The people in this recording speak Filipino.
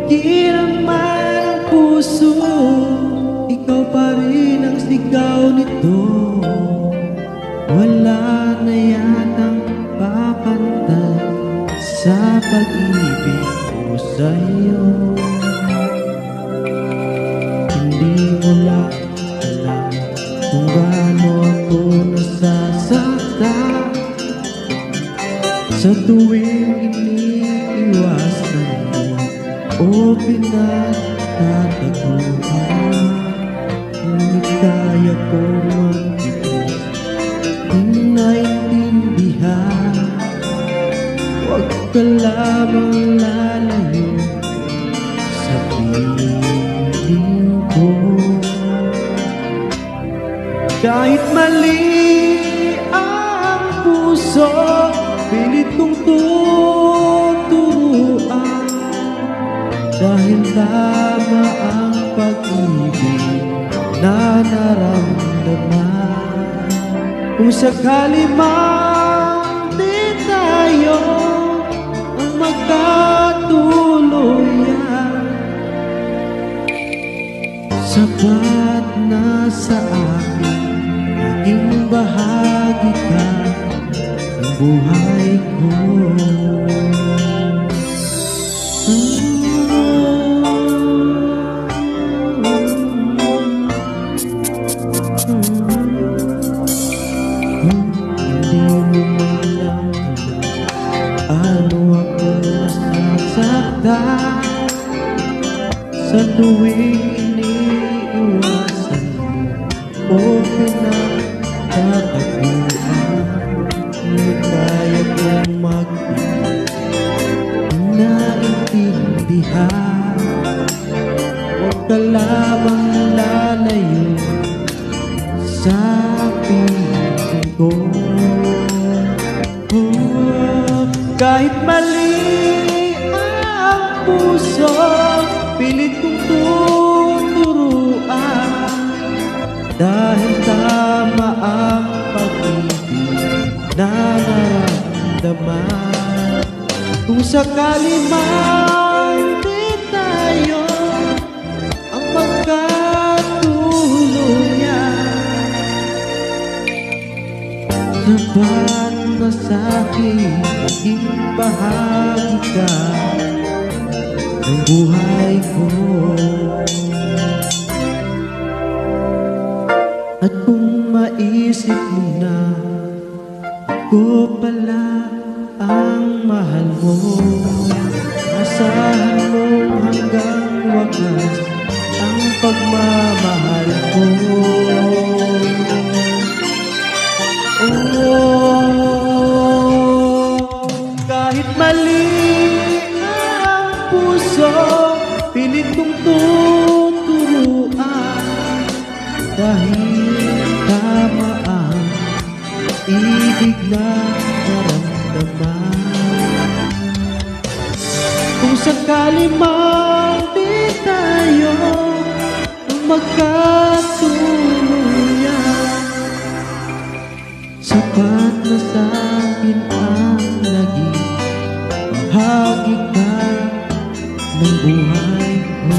Di naman ang puso, ikaw pa rin ang sigaw nito. Wala na yatang papantay sa pag-ibig ko sa'yo. Hindi mo lang alam kung gaano ako nasasaktan sa tuwing iniiwasan mo o pinagtataguan. Ngunit kaya ko magtiis, di naintindihan. Huwag ka lamang lalayo sa piling ko. Kahit mali ang puso, pilit kong tuturuan. Dahil tama ang pag-ibig na naramdaman. Kung sakali man di tayo ang magkatuluyan, sapat na sa akin, naging bahagi ka ng buhay ko. Hindi mo malam ano ako nasasaktan sa tuwing iniiwasan mo o pinagtataguan. Ngunit kaya kong magpili, naintindihan. Huwag ka lamang lalayo sa piling ko. Kahit mali ang puso, pilit kong tuturuan. Dahil tama ang pag-ibig na naramdaman. Kung sakali man di tayo ang magkatuluyan, sapat na sa'kin, naging bahagi ka ng buhay ko. At kung maisip mo na ako pala ang mahal mo, asahan mo hanggang wakas ang pagmamahal ko. Kahit mali ang puso, pilit kong tuturuan. Dahil tama ang ibig na naramdaman. Kung sakali man di tayo magkatuluyan, sapat na sa'kin ang naging bahagi ka ng buhay ko.